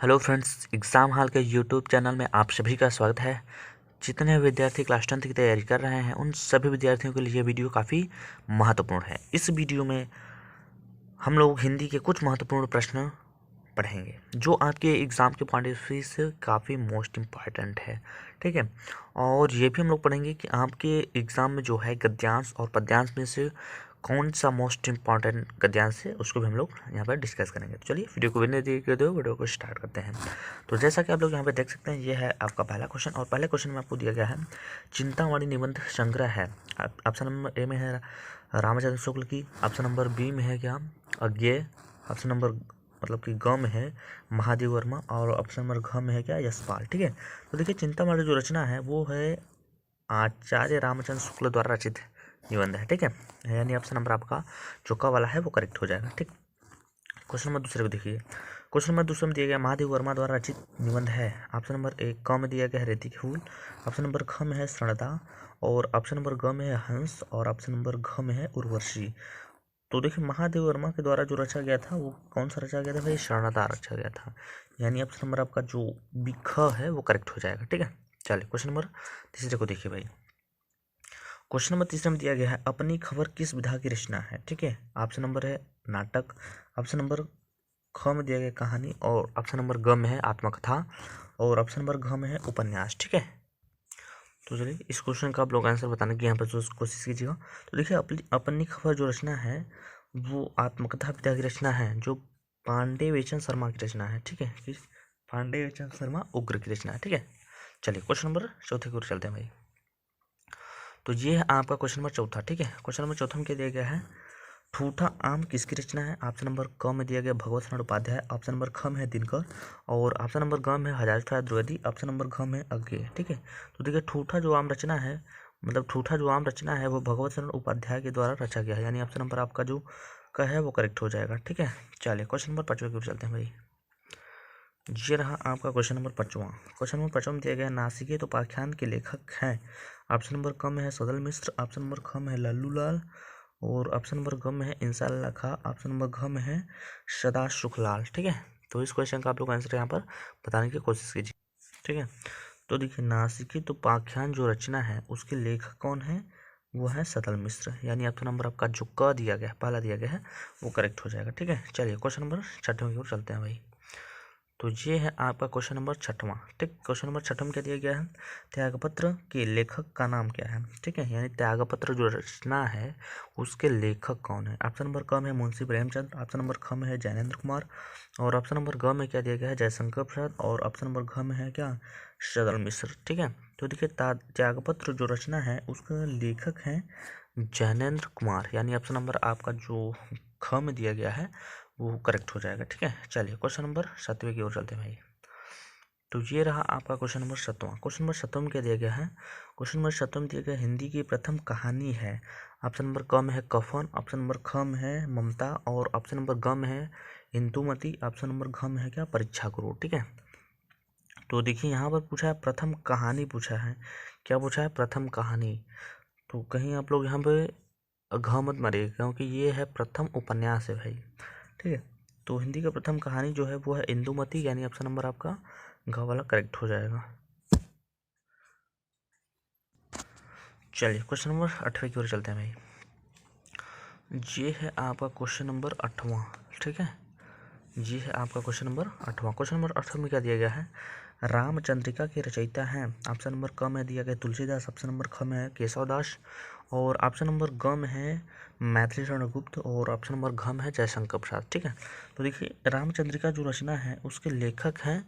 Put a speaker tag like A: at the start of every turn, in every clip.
A: Hello friends, exam hall के YouTube channel में आप सभी का स्वागत है। जितने विद्यार्थी क्लास 10th की तैयारी कर रहे हैं उन सभी विद्यार्थियों के लिए ये वीडियो काफ़ी महत्वपूर्ण है। इस वीडियो में हम लोग हिंदी के कुछ महत्वपूर्ण प्रश्न पढ़ेंगे जो आपके एग्ज़ाम के पॉइंट ऑफ व्यू से काफ़ी मोस्ट इम्पॉर्टेंट है। ठीक है, और ये भी हम लोग पढ़ेंगे कि आपके एग्ज़ाम में जो है गद्यांश और पद्यांश में से कौन सा मोस्ट इम्पॉर्टेंट गद्यांश है उसको भी हम लोग यहाँ पर डिस्कस करेंगे। तो चलिए वीडियो को बिना देरी कर दो, वीडियो को स्टार्ट करते हैं। तो जैसा कि आप लोग यहाँ पे देख सकते हैं, ये है आपका पहला क्वेश्चन और पहले क्वेश्चन में आपको दिया गया है चिंतामणि निबंध संग्रह है। ऑप्शन नंबर ए में है रामचंद्र शुक्ल की, ऑप्शन नंबर बी में है क्या अज्ञेय, ऑप्शन नंबर मतलब कि ग में है महादेव वर्मा और ऑप्शन नंबर घ में है क्या यशपाल। ठीक है, तो देखिए चिंतामणि जो रचना है वो है आचार्य रामचंद्र शुक्ल द्वारा रचित निबंध है। ठीक है, यानी ऑप्शन नंबर आपका जो क वाला है वो करेक्ट हो जाएगा। ठीक, क्वेश्चन नंबर दूसरे को देखिए। क्वेश्चन नंबर दूसरे में दिया गया महादेव वर्मा द्वारा रचित निबंध है। ऑप्शन नंबर ए क में दिया गया है रेती के फूल, ऑप्शन नंबर ख में है श्रणदा और ऑप्शन नंबर ग में है हंस और ऑप्शन नंबर घ में है उर्वशी। तो देखिए महादेव वर्मा के द्वारा जो रचा गया था वो कौन सा रचा गया था भाई, शरणदा रचा गया था, यानी ऑप्शन नंबर आपका जो बी ख है वो करेक्ट हो जाएगा। ठीक है, चलिए क्वेश्चन नंबर तीसरे को देखिए भाई। क्वेश्चन नंबर तीसरे में दिया गया है अपनी खबर किस विधा की रचना है। ठीक है, ऑप्शन नंबर है नाटक, ऑप्शन नंबर ख में दिया गया कहानी और ऑप्शन नंबर ग में है आत्मकथा और ऑप्शन नंबर घ में है उपन्यास। ठीक है, तो चलिए इस क्वेश्चन का आप लोग आंसर बताने की यहाँ पर कोशिश कीजिएगा। तो देखिए अपनी खबर जो रचना है वो आत्मकथा विधा की रचना है जो पांडे वेचन शर्मा की रचना है। ठीक है, पांडे वेचन शर्मा उग्र की रचना है। ठीक है, चलिए क्वेश्चन नंबर चौथे की ओर चलते हैं भाई। तो ये है आपका क्वेश्चन नंबर चौथा। ठीक है, क्वेश्चन नंबर चौथा में क्या दिया गया है, ठूठा आम किसकी रचना है। ऑप्शन नंबर क में दिया गया भगवत शरण उपाध्याय, ऑप्शन नंबर ख में है दिनकर और ऑप्शन नंबर ग में है हजारी प्रसाद द्विवेदी, ऑप्शन नंबर घ में है अज्ञेय। ठीक है, तो देखिए ठूठा जो आम रचना है मतलब ठूठा जो आम रचना है वो भगवत शरण उपाध्याय के द्वारा रचा गया है, यानी ऑप्शन नंबर आपका जो का है वो करेक्ट हो जाएगा। ठीक है, चलिए क्वेश्चन नंबर पाँचवें की ओर चलते हैं भाई। ये रहा आपका क्वेश्चन नंबर पाँचवा। क्वेश्चन नंबर पाँचवा में दिया गया नासिके तो उपाख्यान के लेखक हैं। ऑप्शन नंबर क में है सदल मिश्र, ऑप्शन नंबर ख में है लल्लू लाल और ऑप्शन नंबर ग में है इंसाल्लाह खां, ऑप्शन नंबर घ में है सदा सुखलाल। ठीक है, तो इस क्वेश्चन का आप लोग आंसर यहाँ पर बताने की कोशिश कीजिए। ठीक है, तो देखिए नासिके तो उपाख्यान जो रचना है उसके लेखक कौन है, वो है सदल मिश्र, यानी ऑप्शन नंबर आपका जो क दिया गया है पहला दिया गया है वो करेक्ट हो जाएगा। ठीक है, चलिए क्वेश्चन नंबर छठवें की ओर चलते हैं भाई। तो ये है आपका क्वेश्चन नंबर छठवां। ठीक, क्वेश्चन नंबर छठवां में क्या दिया गया है, त्यागपत्र के लेखक का नाम क्या है। ठीक है, यानी त्यागपत्र जो रचना है उसके लेखक कौन है। ऑप्शन नंबर क में है मुंशी प्रेमचंद, ऑप्शन नंबर ख में है जैनेन्द्र कुमार और ऑप्शन नंबर ग में क्या दिया गया है जयशंकर प्रसाद और ऑप्शन नंबर घ में है क्या सदल मिश्र। ठीक है, तो देखिए त्यागपत्र जो रचना है उसका लेखक है जैनेन्द्र कुमार, यानी ऑप्शन नंबर आपका जो ख में दिया गया है वो करेक्ट हो जाएगा। ठीक है, चलिए क्वेश्चन नंबर सातवें की ओर चलते हैं भाई। तो ये रहा आपका क्वेश्चन नंबर सातवां। क्वेश्चन नंबर सातवां में क्या दिया गया है, क्वेश्चन नंबर सातवां में दिया गया हिंदी की प्रथम कहानी है। ऑप्शन नंबर क में है कफन, ऑप्शन नंबर ख में है ममता और ऑप्शन नंबर ग में है इंदुमती, ऑप्शन नंबर घ में है क्या परीक्षा गुरु। ठीक है, तो देखिए यहाँ पर पूछा है प्रथम कहानी, पूछा है क्या पूछा है प्रथम कहानी, तो कहीं आप लोग यहाँ पे घ मत मारिए क्योंकि ये है प्रथम उपन्यास है भाई। ठीक है, तो हिंदी का प्रथम कहानी जो है वो है इंदुमती, यानी ऑप्शन नंबर आपका घ वाला करेक्ट हो जाएगा। चलिए क्वेश्चन नंबर 8वें की ओर चलते हैं भाई। ये है आपका क्वेश्चन नंबर 8वां। ठीक है, ये है आपका क्वेश्चन नंबर 8वां। क्वेश्चन नंबर 8वां में क्या दिया गया है, रामचंद्रिका के रचयिता हैं। ऑप्शन नंबर क में दिया गया तुलसीदास, ऑप्शन नंबर ख में है केशवदास और ऑप्शन नंबर ग में है मैथिली शरण गुप्त और ऑप्शन नंबर घ में है जयशंकर प्रसाद। ठीक है, तो देखिए रामचंद्रिका जो रचना है उसके लेखक हैं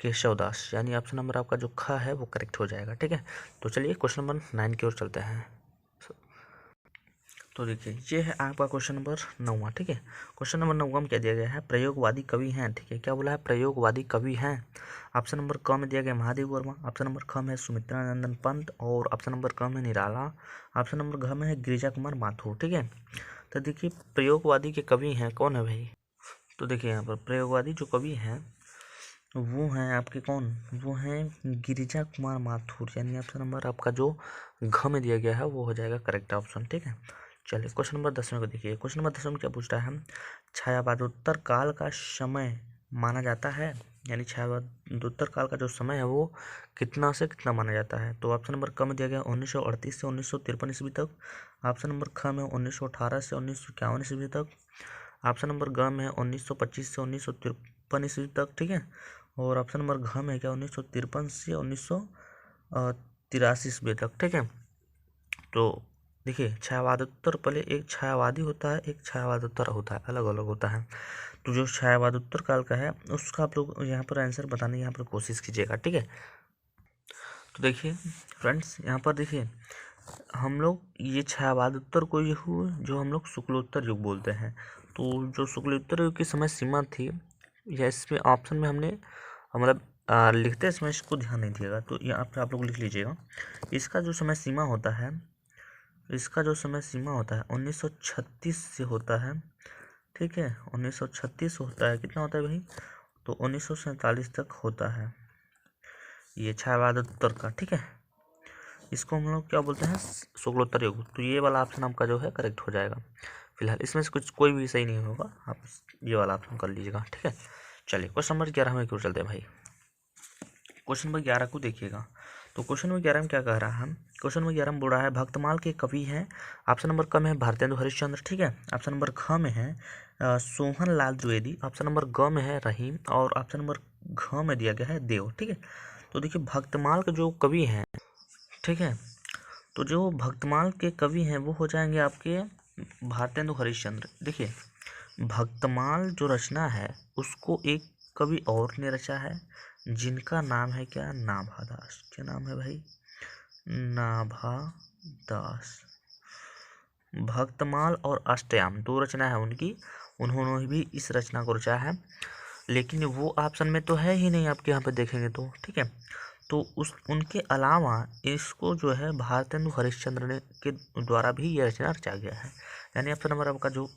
A: केशवदास, यानी ऑप्शन नंबर आपका जो ख है वो करेक्ट हो जाएगा। ठीक है, तो चलिए क्वेश्चन नंबर 9 की ओर चलते हैं। तो देखिए ये है आपका क्वेश्चन नंबर 9वां। ठीक है, क्वेश्चन नंबर 9वां में क्या दिया गया है, प्रयोगवादी कवि हैं। ठीक है, क्या बोला है प्रयोगवादी कवि हैं। ऑप्शन नंबर क में दिया गया महादेव वर्मा, ऑप्शन नंबर ख में है सुमित्रा नंदन पंत और ऑप्शन नंबर क में निराला, ऑप्शन नंबर घ में है गिरिजा कुमार माथुर। ठीक है, तो देखिए प्रयोगवादी के कवि हैं कौन है भाई, तो देखिए यहाँ पर प्रयोगवादी जो कवि हैं वो हैं आपके कौन, वो हैं गिरिजा कुमार माथुर, यानी ऑप्शन नंबर आपका जो घ में दिया गया है वो हो जाएगा करेक्ट ऑप्शन। ठीक है, चलिए क्वेश्चन नंबर 10वें को देखिए। क्वेश्चन नंबर 10वें में क्या पूछ रहा है, छायावादोत्तर काल का समय माना जाता है। यानी छायावादोत्तर काल का जो समय है वो कितना से कितना माना जाता है। तो ऑप्शन नंबर क में दिया गया 1938 से 1953 ईस्वी तक। ऑप्शन नंबर ख में 1918 से 1951 ईस्वी तक। ऑप्शन नंबर ग में 1925 से 1953 ईस्वी तक, ठीक है। और ऑप्शन नंबर घ में क्या 1953 से 1983 ईस्वी तक, ठीक है। तो देखिए छायावादोत्तर पहले एक छायावादी होता है, एक छायावादोत्तर होता है, अलग अलग होता है। तो जो छायावादोत्तर काल का है उसका आप लोग यहाँ पर आंसर बताने यहाँ पर कोशिश कीजिएगा, ठीक है। तो देखिए फ्रेंड्स, यहाँ पर देखिए हम लोग ये छायावादोत्तर को ये हुआ जो हम लोग शुक्लोत्तर युग बोलते हैं। तो जो शुक्लोत्तर युग की समय सीमा थी, या इसमें ऑप्शन में हमने मतलब लिखते समय इसको ध्यान नहीं दिएगा, तो यहाँ पर आप लोग लिख लीजिएगा। इसका जो समय सीमा होता है, 1936 से होता है, ठीक है। 1936 होता है, कितना होता है भाई, तो 1947 तक होता है ये छायावादोत्तर का, ठीक है। इसको हम लोग क्या बोलते हैं, शुक्लोत्तर युग। तो ये वाला ऑप्शन आपका जो है करेक्ट हो जाएगा। फिलहाल इसमें से कुछ कोई भी सही नहीं होगा, आप ये वाला ऑप्शन कर लीजिएगा, ठीक है। चलिए क्वेश्चन नंबर 11 में क्यों चलते हैं भाई। क्वेश्चन नंबर 11 को देखिएगा। तो क्वेश्चन नंबर 11 में क्या कह रहा है, क्वेश्चन नंबर 11 में बोल रहा है भक्तमाल के कवि हैं। ऑप्शन नंबर क में है भारतेंदु हरिश्चंद्र, ठीक है। ऑप्शन नंबर ख में है सोहन लाल द्विवेदी। ऑप्शन नंबर ग में है रहीम, और ऑप्शन नंबर घ में दिया गया है देव, ठीक है। तो देखिए भक्तमाल के जो कवि हैं, ठीक है, तो जो भक्तमाल के कवि हैं वो हो जाएंगे आपके भारतेंदु हरिश्चंद्र। देखिए भक्तमाल जो रचना है उसको एक कवि और ने रचा है, जिनका नाम है क्या, नाभादास। क्या नाम है भाई, नाभादास। भक्तमाल और अष्टयाम दो रचना है उनकी, उन्होंने भी इस रचना को रचा है, लेकिन वो ऑप्शन में तो है ही नहीं आपके यहाँ पे देखेंगे तो, ठीक है। तो उनके अलावा इसको जो है भारतेंदु हरिश्चंद्र ने के द्वारा भी ये रचना रचा गया है। यानी ऑप्शन नंबर आपका जो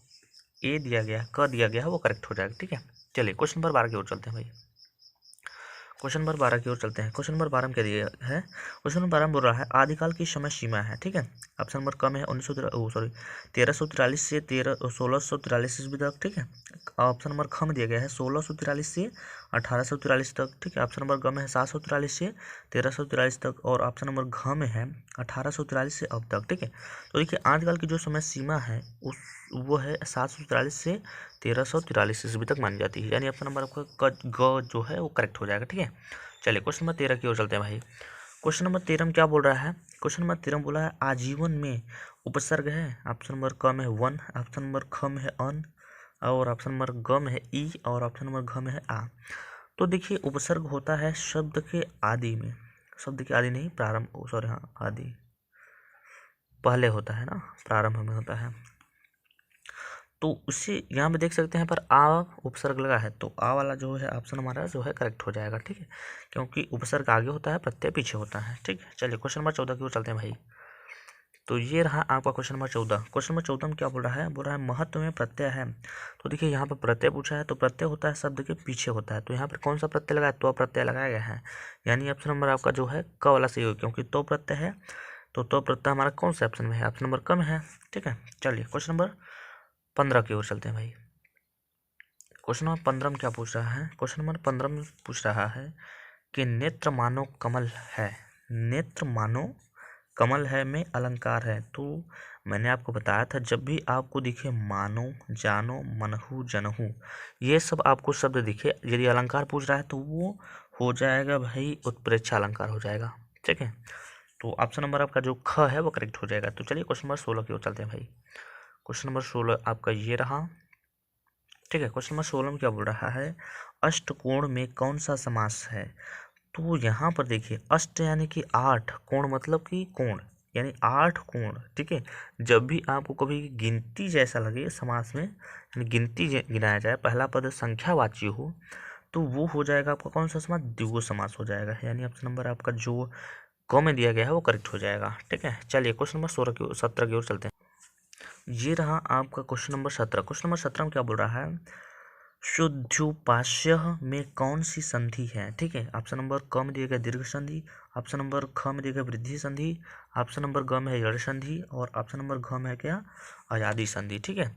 A: ए दिया गया है, क दिया गया है, वो करेक्ट हो जाएगा, ठीक है। चलिए क्वेश्चन नंबर 12 की ओर चलते हैं भाई। क्वेश्चन नंबर 12 की ओर चलते हैं। क्वेश्चन नंबर 12 में क्या दिया है, क्वेश्चन नंबर 12 में बोल रहा है आदिकाल की समय सीमा है, ठीक है। ऑप्शन नंबर क में है 1343 से 1643 ईस्वी तक, ठीक है। ऑप्शन नंबर ख में दिया गया है 1643 से 1843 तक, ठीक है। ऑप्शन नंबर ग में है 743 से 1343 तक, और ऑप्शन नंबर घ में है 1843 से अब तक, ठीक है। तो देखिए आदिकाल की जो समय सीमा है वो है 743 से 1343 ईस्वी तक मानी जाती है। यानी ऑप्शन नंबर आपका ग जो है वो करेक्ट हो जाएगा, ठीक है। चलिए क्वेश्चन नंबर 13 की ओर चलते हैं भाई। क्वेश्चन नंबर 13 में क्या बोल रहा है, क्वेश्चन नंबर 13 में बोला है आजीवन में उपसर्ग है। ऑप्शन नंबर क में है वन, ऑप्शन नंबर ख में है अन, और ऑप्शन नंबर ग में है ई, और ऑप्शन नंबर घ में है आ। तो देखिए उपसर्ग होता है शब्द के आदि में, शब्द के आदि नहीं प्रारंभ, सॉरी हाँ आदि पहले होता है ना, प्रारंभ में होता है। तो उसी यहाँ पे देख सकते हैं पर आ उपसर्ग लगा है, तो आ वाला जो है ऑप्शन हमारा जो है करेक्ट हो जाएगा, ठीक है। क्योंकि उपसर्ग आगे होता है, प्रत्यय पीछे होता है, ठीक है। चलिए क्वेश्चन नंबर 14 की ओर चलते हैं भाई। तो ये रहा आपका क्वेश्चन नंबर 14। क्वेश्चन नंबर 14 में क्या बोल रहा है, बोल रहा है महत्व में प्रत्यय है। तो देखिए यहाँ पर प्रत्यय पूछा है, तो प्रत्यय होता है शब्द के पीछे होता है, तो यहाँ पर कौन सा प्रत्यय लगा है, तो प्रत्यय लगाया गया है। यानी ऑप्शन नंबर आपका जो है क वाला सही हो, क्योंकि तो प्रत्यय है, तो प्रत्यय हमारा कौन सा ऑप्शन में है, ऑप्शन नंबर क में है, ठीक है। चलिए क्वेश्चन नंबर 15 की ओर चलते हैं भाई। क्वेश्चन नंबर 15 में क्या पूछ रहा है, क्वेश्चन नंबर 15 में पूछ रहा है कि नेत्र मानो कमल है, नेत्र मानो कमल है में अलंकार है। तो मैंने आपको बताया था जब भी आपको दिखे मानो, जानो, मनहु, जनहु, ये सब आपको शब्द दिखे, यदि अलंकार पूछ रहा है तो वो हो जाएगा भाई उत्प्रेक्षा अलंकार हो जाएगा, ठीक है। तो ऑप्शन नंबर आपका जो ख है वो करेक्ट हो जाएगा। तो चलिए क्वेश्चन नंबर 16 की ओर चलते हैं भाई। क्वेश्चन नंबर 16 आपका ये रहा, ठीक है। क्वेश्चन नंबर 16 में क्या बोल रहा है, अष्टकोण में कौन सा समास है। तो यहाँ पर देखिए अष्ट यानी कि 8, कोण मतलब कि कोण, यानी 8 कोण, ठीक है। जब भी आपको कभी गिनती जैसा लगे समास में, यानी गिनती गिनाया जाए, पहला पद संख्यावाची हो, तो वो हो जाएगा आपका कौन सा समास, द्विगु समास हो जाएगा। यानी ऑप्शन नंबर आपका जो क में दिया गया है वो करेक्ट हो जाएगा, ठीक है। चलिए क्वेश्चन नंबर 17 की ओर चलते हैं। ये रहा आपका क्वेश्चन नंबर 17। क्वेश्चन नंबर 17 में क्या बोल रहा है, शुद्ध्युपास्य में कौन सी संधि है, ठीक है। ऑप्शन नंबर क में दिया गया दीर्घ संधि, ऑप्शन नंबर ख में दिया गया वृद्धि संधि, ऑप्शन नंबर ग में है जड़ संधि, और ऑप्शन नंबर घ में है क्या, आजादी संधि, ठीक है।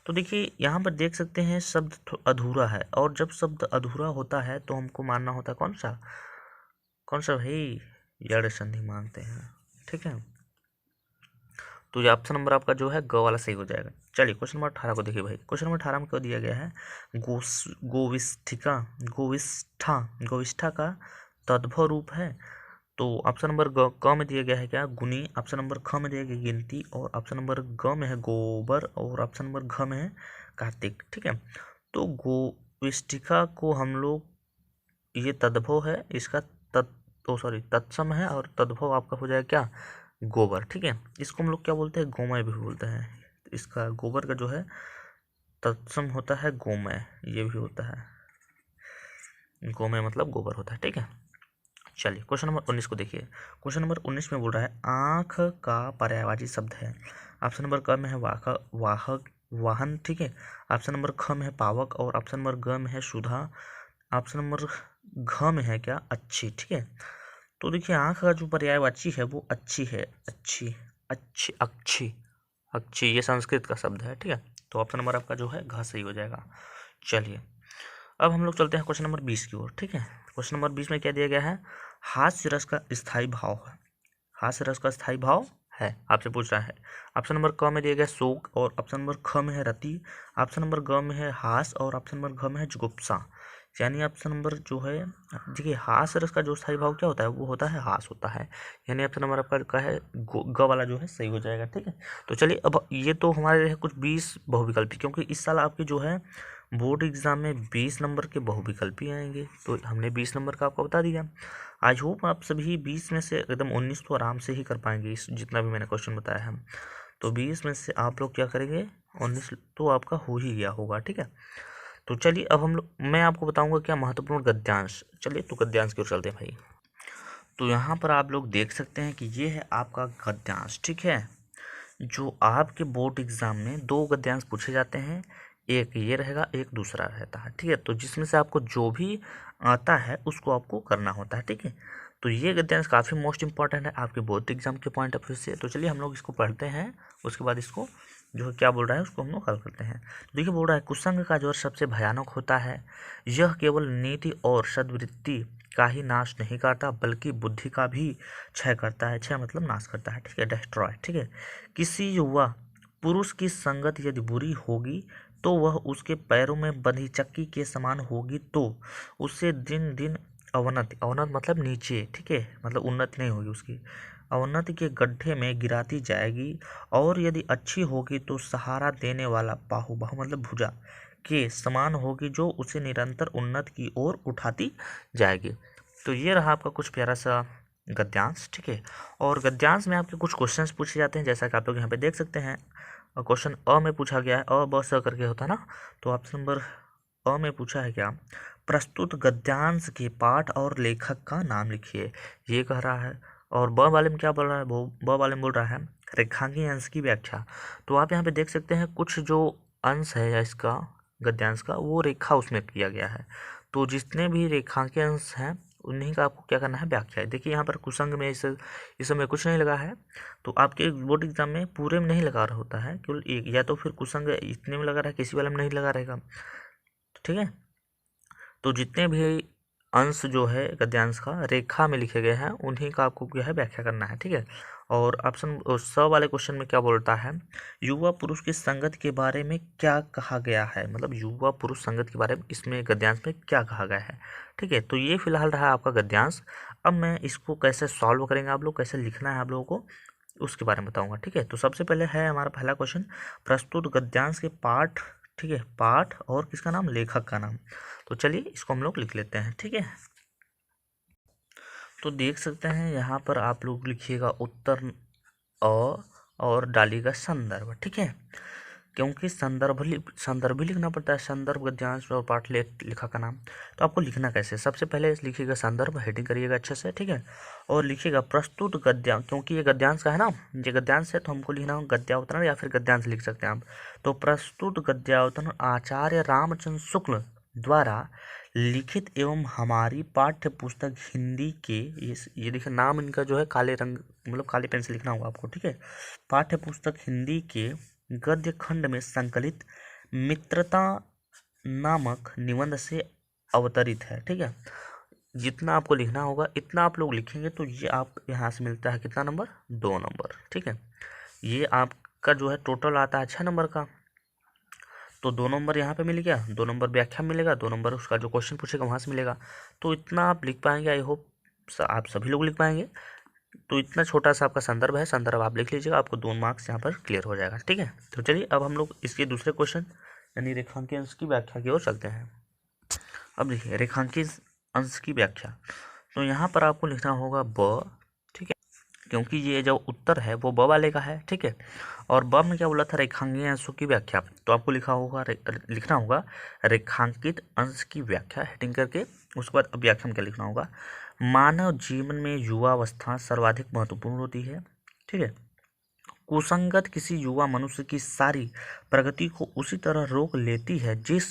A: तो देखिए यहाँ पर देख सकते हैं शब्द अधूरा है, और जब शब्द अधूरा होता है तो हमको मानना होता है कौन सा भाई, यड़ संधि मानते हैं। ठीक है, तो ये ऑप्शन नंबर आपका जो है ग वाला सही हो जाएगा। चलिए क्वेश्चन नंबर 18 को देखिए भाई। क्वेश्चन नंबर 18 में क्या दिया गया है, गोविष्ठा का तद्भव रूप है। तो ऑप्शन नंबर क में दिया गया है क्या, गुनी। ऑप्शन नंबर ख में दिया गया गिनती, और ऑप्शन नंबर ग में है गोबर, और ऑप्शन नंबर घ में है कार्तिक। ठीक है, तो गोविष्ठिका को हम लोग, ये तद्भव है, इसका तत्सम है, और तद्भव आपका हो जाएगा क्या, गोबर। ठीक है, इसको हम लोग क्या बोलते हैं, गोमय भी बोलते हैं। इसका गोबर का जो है तत्सम होता है गोमय, ये भी होता है गोमय, मतलब गोबर होता है। ठीक है, चलिए क्वेश्चन नंबर 19 को देखिए। क्वेश्चन नंबर 19 में बोल रहा है आँख का पर्यायवाची शब्द है। ऑप्शन नंबर क में है वाहक वाहन। ठीक है, ऑप्शन नंबर ख में है पावक, और ऑप्शन नंबर ग में है सुधा, ऑप्शन नंबर घ में है क्या, अच्छी। ठीक है, तो देखिए आँख का जो पर्यायवाची है वो अच्छी है, अच्छी अच्छी अच्छी अच्छी, ये संस्कृत का शब्द है। ठीक है, तो ऑप्शन नंबर आपका जो है घ सही हो जाएगा। चलिए अब हम लोग चलते हैं क्वेश्चन नंबर 20 की ओर। ठीक है, क्वेश्चन नंबर 20 में क्या दिया गया है, हास्य रस का स्थायी भाव है। हास्य रस का स्थायी भाव है, आपसे पूछ रहा है। ऑप्शन नंबर क में दिया गया शोक, और ऑप्शन नंबर ख में है रति, ऑप्शन नंबर ग में है हास, और ऑप्शन नंबर घ में है जुगुप्सा। यानी ऑप्शन नंबर जो है, देखिए हास्य रस का जो स्थायी भाव क्या होता है, वो होता है हास होता है। यानी ऑप्शन नंबर आपका का है ग वाला जो है सही हो जाएगा। ठीक है, तो चलिए अब ये तो हमारे है कुछ 20 बहुविकल्पी, क्योंकि इस साल आपके जो है बोर्ड एग्जाम में 20 नंबर के बहुविकल्पी आएंगे, तो हमने 20 नंबर का आपको बता दिया। आई होप आप सभी 20 में से एकदम 19 तो आराम से ही कर पाएंगे, इस जितना भी मैंने क्वेश्चन बताया है। तो 20 में से आप लोग क्या करेंगे, 19 तो आपका हो ही गया होगा। ठीक है, तो चलिए अब मैं आपको बताऊंगा क्या महत्वपूर्ण गद्यांश। चलिए तो गद्यांश की ओर चलते हैं भाई। तो यहाँ पर आप लोग देख सकते हैं कि ये है आपका गद्यांश। ठीक है, जो आपके बोर्ड एग्जाम में 2 गद्यांश पूछे जाते हैं, एक ये रहेगा, एक दूसरा रहता है। ठीक है, तो जिसमें से आपको जो भी आता है उसको आपको करना होता है। ठीक है, तो ये गद्यांश काफ़ी मोस्ट इंपॉर्टेंट है आपके बोर्ड एग्जाम के पॉइंट ऑफ व्यू से। तो चलिए हम लोग इसको पढ़ते हैं, उसके बाद इसको जो है क्या बोल रहा है उसको हम लोग हल करते हैं। देखिए बोल रहा है कुसंग का ज्वर सबसे भयानक होता है, यह केवल नीति और सद्वृत्ति का ही नाश नहीं करता बल्कि बुद्धि का भी क्षय करता है। क्षय मतलब नाश करता है। ठीक है, डिस्ट्रॉय। ठीक है, किसी युवा पुरुष की संगत यदि बुरी होगी तो वह उसके पैरों में बंधी चक्की के समान होगी, तो उससे दिन दिन अवनति, अवनत मतलब नीचे। ठीक है, मतलब उन्नति नहीं होगी उसकी, अवनति के गड्ढे में गिराती जाएगी। और यदि अच्छी होगी तो सहारा देने वाला बाहु, बाहु मतलब भुजा के समान होगी, जो उसे निरंतर उन्नति की ओर उठाती जाएगी। तो ये रहा आपका कुछ प्यारा सा गद्यांश। ठीक है, और गद्यांश में आपके कुछ क्वेश्चंस पूछे जाते हैं, जैसा कि आप लोग यहाँ पे देख सकते हैं। क्वेश्चन अ में पूछा गया है, अ ब स करके होता है ना, तो ऑप्शन नंबर अ में पूछा है क्या, प्रस्तुत गद्यांश के पाठ और लेखक का नाम लिखिए, ये कह रहा है। और ब वाले में क्या बोल रहा है, वो ब वाले में बोल रहा है रेखांकी अंश की व्याख्या। तो आप यहाँ पे देख सकते हैं कुछ जो अंश है या इसका गद्यांश का, वो रेखा उसमें किया गया है। तो जितने भी रेखांकी अंश हैं उन्हीं का आपको क्या करना है, व्याख्या है। देखिए यहाँ पर कुसंग में इस समय कुछ नहीं लगा है, तो आपके बोर्ड एग्जाम में पूरे में नहीं लगा रहा होता है, केवल एक या तो फिर कुसंग इतने में लगा रहा है, किसी वाले में नहीं लगा रहेगा। ठीक है, तो जितने भी अंश जो है गद्यांश का रेखा में लिखे गए हैं उन्हीं का आपको क्या है व्याख्या करना है। ठीक है, और ऑप्शन स वाले क्वेश्चन में क्या बोलता है, युवा पुरुष की संगत के बारे में क्या कहा गया है, मतलब युवा पुरुष संगत के बारे में इसमें गद्यांश में क्या कहा गया है। ठीक है, तो ये फिलहाल रहा आपका गद्यांश। अब मैं इसको कैसे सॉल्व करेंगे आप लोग, कैसे लिखना है आप लोगों को, उसके बारे में बताऊंगा। ठीक है, तो सबसे पहले है हमारा पहला क्वेश्चन, प्रस्तुत गद्यांश के पाठ। ठीक है, पाठ और किसका नाम, लेखक का नाम। तो चलिए इसको हम लोग लिख लेते हैं। ठीक है, तो देख सकते हैं यहाँ पर आप लोग लिखिएगा उत्तर अ और डालिएगा संदर्भ। ठीक है, क्योंकि संदर्भ भी लिखना पड़ता है, संदर्भ गद्यांश और पाठ लेखक का नाम। तो आपको लिखना कैसे, सबसे पहले लिखिएगा संदर्भ, हेडिंग करिएगा अच्छे से। ठीक है, और लिखिएगा प्रस्तुत गद्यांश, क्योंकि ये गद्यांश का है ना, ये गद्यांश है तो हमको लिखना होगा गद्यावतरण या फिर गद्यांश लिख सकते हैं आप। तो प्रस्तुत गद्यावतरण आचार्य रामचंद्र शुक्ल द्वारा लिखित एवं हमारी पाठ्य पुस्तक हिंदी के, ये देखिए नाम इनका जो है काले रंग मतलब काले पेन से लिखना होगा आपको। ठीक है, पाठ्य पुस्तक हिंदी के गद्य खंड में संकलित मित्रता नामक निबंध से अवतरित है। ठीक है, जितना आपको लिखना होगा इतना आप लोग लिखेंगे तो ये आप यहाँ से मिलता है कितना नंबर, 2 नंबर। ठीक है, ये आपका जो है टोटल आता है 6 नंबर का, तो 2 नंबर यहाँ पे मिल गया, 2 नंबर व्याख्या में मिलेगा, 2 नंबर उसका जो क्वेश्चन पूछेगा वहाँ से मिलेगा। तो इतना आप लिख पाएंगे, आई होप आप सभी लोग लिख पाएंगे। तो इतना छोटा सा आपका संदर्भ है, संदर्भ आप लिख लीजिएगा, आपको 2 मार्क्स यहाँ पर क्लियर हो जाएगा। ठीक है, तो चलिए अब हम लोग इसके दूसरे क्वेश्चन यानी रेखांकित अंश की व्याख्या की ओर चलते हैं। अब देखिए रेखांकित अंश की व्याख्या, तो यहाँ पर आपको लिखना होगा ब। ठीक है, क्योंकि ये जो उत्तर है वो ब वाले का है। ठीक है, और ब में क्या बोला था, रेखांकित अंशों की व्याख्या, तो आपको लिखना होगा रेखांकित अंश की व्याख्या हेडिंग करके। उसके बाद अब व्याख्या में क्या लिखना होगा, मानव जीवन में युवावस्था सर्वाधिक महत्वपूर्ण होती है। ठीक है, कुसंगत किसी युवा मनुष्य की सारी प्रगति को उसी तरह रोक लेती है जिस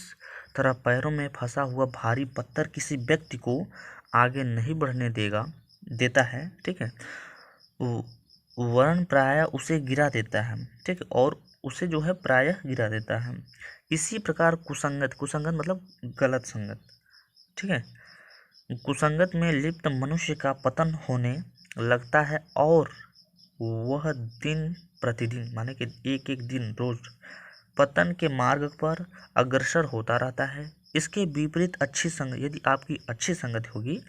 A: तरह पैरों में फंसा हुआ भारी पत्थर किसी व्यक्ति को आगे नहीं बढ़ने देता है। ठीक है, वरन प्रायः उसे गिरा देता है। ठीक है, और उसे जो है प्रायः गिरा देता है। इसी प्रकार कुसंगत मतलब गलत संगत। ठीक है, कुसंगत में लिप्त मनुष्य का पतन होने लगता है और वह दिन प्रतिदिन माने कि एक एक दिन रोज पतन के मार्ग पर अग्रसर होता रहता है। इसके विपरीत अच्छी संगत, यदि आपकी अच्छी संगत होगी,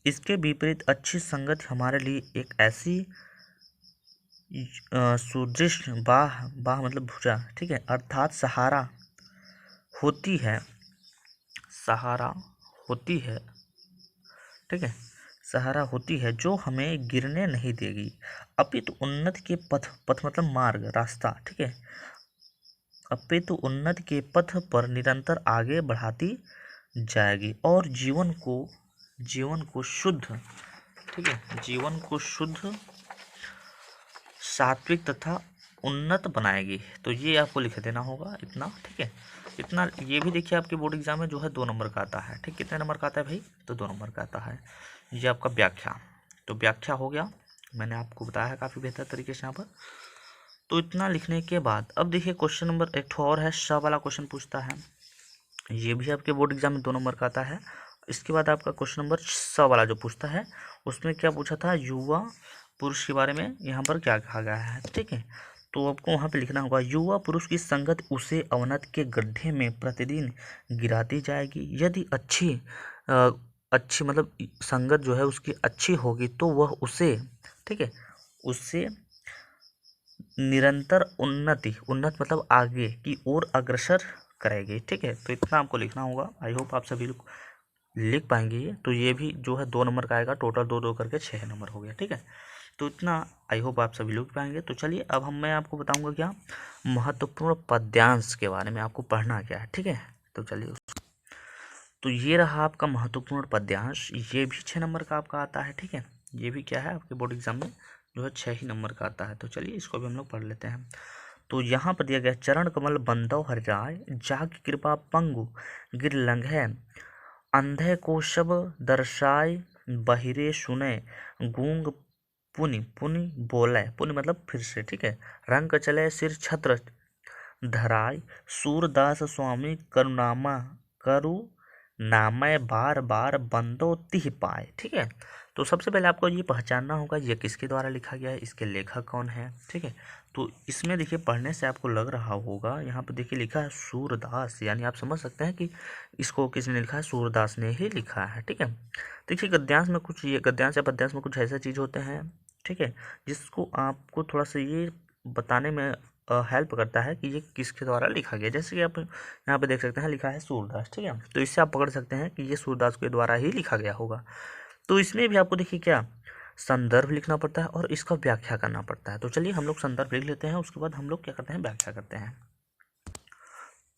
A: इसके विपरीत अच्छी संगत हमारे लिए एक ऐसी सुदृढ़ बाह मतलब भुजा, ठीक है, अर्थात सहारा होती है। ठीक है, सहारा होती है जो हमें गिरने नहीं देगी, अपितु उन्नति के पथ मतलब मार्ग, रास्ता। ठीक है, अपितु उन्नति के पथ पर निरंतर आगे बढ़ाती जाएगी और जीवन को शुद्ध, ठीक है, जीवन को शुद्ध, सात्विक तथा उन्नत बनाएगी। तो ये आपको लिख देना होगा इतना। ठीक है, इतना ये भी देखिए आपके बोर्ड एग्जाम में जो है 2 नंबर का आता है। ठीक, कितने नंबर का आता है भाई, तो 2 नंबर का आता है। ये आपका व्याख्या, तो व्याख्या हो गया, मैंने आपको बताया है काफ़ी बेहतर तरीके से यहाँ पर। तो इतना लिखने के बाद अब देखिए क्वेश्चन नंबर एक और है, स वाला क्वेश्चन पूछता है। ये भी आपके बोर्ड एग्जाम में 2 नंबर का आता है। इसके बाद आपका क्वेश्चन नंबर स वाला जो पूछता है, उसमें क्या पूछा था, युवा पुरुष के बारे में यहाँ पर क्या कहा गया है। ठीक है, तो आपको वहाँ पे लिखना होगा, युवा पुरुष की संगत उसे अवनति के गड्ढे में प्रतिदिन गिराती जाएगी। यदि अच्छी मतलब संगत जो है उसकी अच्छी होगी तो वह उसे, ठीक है, उससे निरंतर उन्नत मतलब आगे की ओर अग्रसर करेगी। ठीक है, तो इतना आपको लिखना होगा। आई होप आप सभी लोग लिख पाएंगे ये। तो ये भी जो है 2 नंबर का आएगा, टोटल 2 करके 6 नंबर हो गया। ठीक है, तो इतना आई होप आप सभी लोग पाएंगे। तो चलिए अब मैं आपको बताऊंगा क्या, महत्वपूर्ण पद्यांश के बारे में आपको पढ़ना क्या है। ठीक है, तो चलिए तो ये रहा आपका महत्वपूर्ण पद्यांश, ये भी 6 नंबर का आपका आता है। ठीक है, ये भी क्या है आपके बोर्ड एग्जाम में जो है 6 ही नंबर का आता है। तो चलिए इसको भी हम लोग पढ़ लेते हैं। तो यहाँ पर दिया गया, चरण कमल बंदौ हरिराय, जाग कृपा पंगु गिर लंघै, अंधे को शब दर्शाय, बहिरे सुने, गूंग पुनि बोले, पुनि मतलब फिर से। ठीक है, रंग चले सिर छत्र धराय, सूरदास स्वामी नामय बार बार बंदो तिह पाए। ठीक है, तो सबसे पहले आपको ये पहचानना होगा ये किसके द्वारा लिखा गया है, इसके लेखक कौन है। ठीक है, तो इसमें देखिए पढ़ने से आपको लग रहा होगा, यहाँ पे देखिए लिखा है सूरदास, यानी आप समझ सकते हैं कि इसको किसने लिखा है, सूरदास ने ही लिखा है। ठीक है, देखिए गद्यांश में कुछ, ये गद्यांश या पद्यांश में कुछ ऐसा चीज़ होते हैं, ठीक है, जिसको आपको थोड़ा सा ये बताने में हेल्प करता है कि ये किसके द्वारा लिखा गया। जैसे कि आप यहाँ पे देख सकते हैं लिखा है सूरदास। ठीक है, तो इससे आप पकड़ सकते हैं कि ये सूरदास के द्वारा ही लिखा गया होगा। तो इसमें भी आपको देखिए क्या संदर्भ लिखना पड़ता है और इसका व्याख्या करना पड़ता है। तो चलिए हम लोग संदर्भ लिख लेते हैं, उसके बाद हम लोग क्या करते हैं, व्याख्या करते हैं।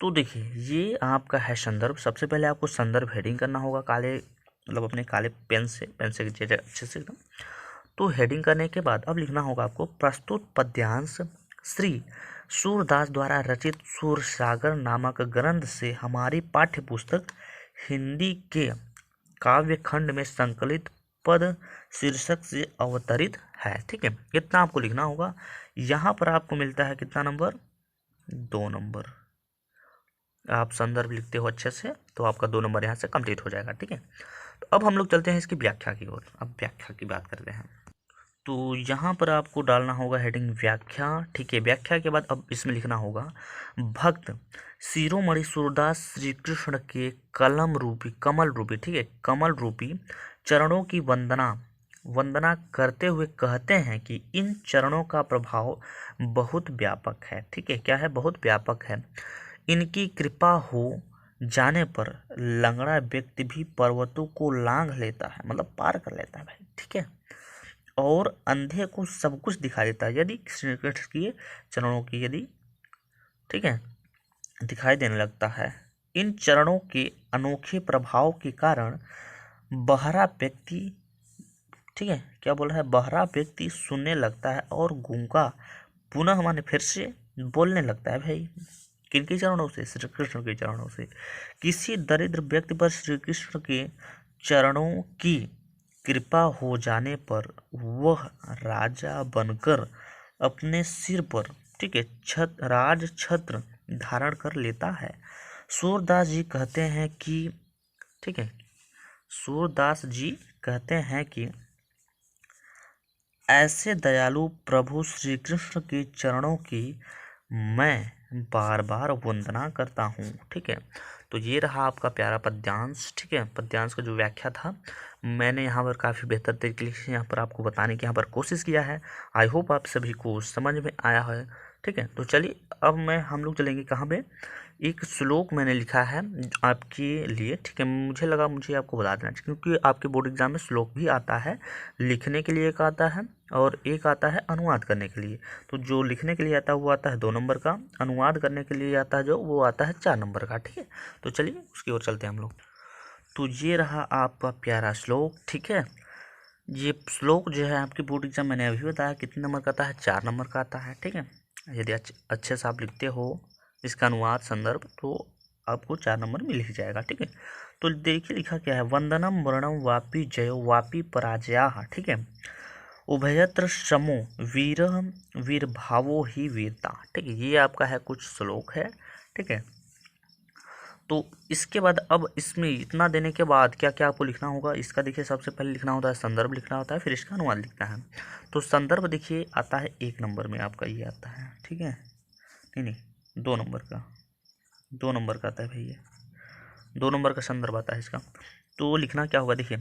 A: तो देखिए ये आपका है संदर्भ। सबसे पहले आपको संदर्भ हेडिंग करना होगा, काले मतलब अपने काले पेन से अच्छे से एकदम। तो हेडिंग करने के बाद अब लिखना होगा आपको, प्रस्तुत पद्यांश श्री सूरदास द्वारा रचित सूरसागर नामक ग्रंथ से हमारी पाठ्य पुस्तक हिंदी के काव्य खंड में संकलित पद शीर्षक से अवतरित है। ठीक है, इतना आपको लिखना होगा। यहाँ पर आपको मिलता है कितना नंबर, 2 नंबर। आप संदर्भ लिखते हो अच्छे से तो आपका 2 नंबर यहाँ से कंप्लीट हो जाएगा। ठीक है, तो अब हम लोग चलते हैं इसकी व्याख्या की ओर। अब व्याख्या की बात करते हैं। तो यहाँ पर आपको डालना होगा हेडिंग व्याख्या। ठीक है, व्याख्या के बाद अब इसमें लिखना होगा भक्त शिरोमणि सूरदास श्री कृष्ण के कमल रूपी, ठीक है, कमल रूपी चरणों की वंदना करते हुए कहते हैं कि इन चरणों का प्रभाव बहुत व्यापक है। ठीक है, क्या है? बहुत व्यापक है। इनकी कृपा हो जाने पर लंगड़ा व्यक्ति भी पर्वतों को लांघ लेता है, मतलब पार कर लेता है भाई। ठीक है, और अंधे को सब कुछ दिखा देता है यदि श्री कृष्ण की चरणों की यदि, ठीक है, दिखाई देने लगता है। इन चरणों के अनोखे प्रभाव के कारण बहरा व्यक्ति, ठीक है, क्या बोल रहा है? बहरा व्यक्ति सुनने लगता है और गूंगा पुनः माने फिर से बोलने लगता है भाई। किनके चरणों से? श्री कृष्ण के चरणों से। किसी दरिद्र व्यक्ति पर श्री कृष्ण के चरणों की कृपा हो जाने पर वह राजा बनकर अपने सिर पर, ठीक है, राज छत्र धारण कर लेता है। सूरदास जी कहते हैं कि, ठीक है, सूरदास जी कहते हैं कि ऐसे दयालु प्रभु श्री कृष्ण के चरणों की मैं बार बार वंदना करता हूँ। ठीक है, तो ये रहा आपका प्यारा पद्यांश। ठीक है, पद्यांश का जो व्याख्या था मैंने यहाँ पर काफ़ी बेहतर तरीके से यहाँ पर आपको बताने की यहाँ पर कोशिश किया है। आई होप आप सभी को समझ में आया है। ठीक है, तो चलिए अब हम लोग चलेंगे कहाँ पे? एक श्लोक मैंने लिखा है आपके लिए। ठीक है, मुझे लगा मुझे आपको बता देना चाहिए क्योंकि आपके बोर्ड एग्जाम में श्लोक भी आता है, लिखने के लिए एक आता है और एक आता है अनुवाद करने के लिए। तो जो लिखने के लिए आता है वो आता है 2 नंबर का, अनुवाद करने के लिए आता है जो वो आता है 4 नंबर का। ठीक है, तो चलिए उसकी ओर चलते हैं हम लोग। तो ये रहा आपका प्यारा श्लोक। ठीक है, ये श्लोक जो है आपके बोर्ड एग्जाम मैंने अभी बताया कितने नंबर का आता है? 4 नंबर का आता है। ठीक है, यदि अच्छे से आप लिखते हो इसका अनुवाद संदर्भ तो आपको 4 नंबर मिल ही जाएगा। ठीक है, तो देखिए लिखा क्या है? वंदनम वर्णम वापी जयो वापी पराजया। ठीक है, उभयत्र समो वीर वीर भावो ही वीरता। ठीक है, ये आपका है कुछ श्लोक है। ठीक है, तो इसके बाद अब इसमें इतना देने के बाद क्या क्या आपको लिखना होगा? इसका देखिए सबसे पहले लिखना होता है संदर्भ लिखना होता है, फिर इसका अनुवाद लिखना है। तो संदर्भ देखिए आता है 1 नंबर में आपका ये आता है। ठीक है, नहीं 2 नंबर का, 2 नंबर का आता है भैया, 2 नंबर का संदर्भ आता है इसका। तो लिखना क्या होगा? देखिए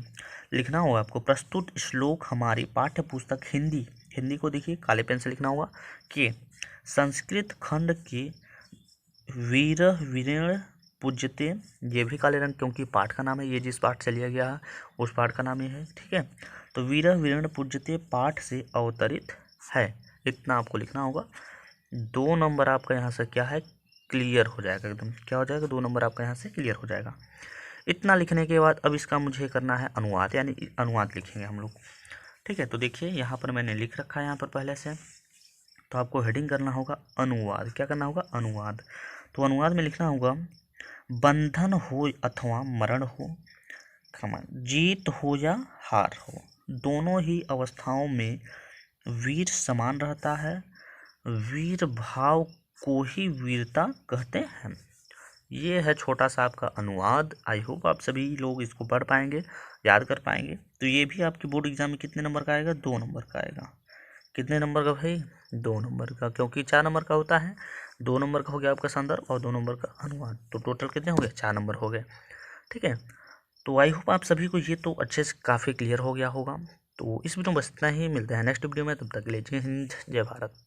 A: लिखना होगा आपको प्रस्तुत श्लोक हमारी पाठ्य पुस्तक हिंदी को देखिए काले पेन से लिखना होगा कि संस्कृत खंड के वीर वीरेण पूज्यते, ये भी काले रंग क्योंकि पाठ का नाम है, ये जिस पाठ से लिया गया है उस पाठ का नाम ये है। ठीक है, तो वीर वीरेण पूज्यते पाठ से अवतरित है, इतना आपको लिखना होगा। 2 नंबर आपका यहाँ से क्या है? क्लियर हो जाएगा एकदम। क्या हो जाएगा? 2 नंबर आपका यहाँ से क्लियर हो जाएगा। इतना लिखने के बाद अब इसका मुझे करना है अनुवाद, यानी अनुवाद लिखेंगे हम लोग। ठीक है, तो देखिए यहाँ पर मैंने लिख रखा है यहाँ पर पहले से, तो आपको हेडिंग करना होगा अनुवाद। क्या करना होगा? अनुवाद। तो अनुवाद में लिखना होगा बंधन हो अथवा मरण हो, जीत हो या हार हो, दोनों ही अवस्थाओं में वीर समान रहता है। वीर भाव को ही वीरता कहते हैं। ये है छोटा सा आपका अनुवाद। आई होप आप सभी लोग इसको पढ़ पाएंगे, याद कर पाएंगे। तो ये भी आपके बोर्ड एग्जाम में कितने नंबर का आएगा? 2 नंबर का आएगा। कितने नंबर का भाई? 2 नंबर का, क्योंकि 4 नंबर का होता है। 2 नंबर का हो गया आपका संदर्भ और 2 नंबर का अनुवाद, तो टोटल कितने हो गए? 4 नंबर हो गए। ठीक है, तो आई होप आप सभी को ये तो अच्छे से काफ़ी क्लियर हो गया होगा। तो इस वीडियो में बस इतना ही, मिलते हैं नेक्स्ट वीडियो में, तब तक के लिए जय हिंद जय भारत।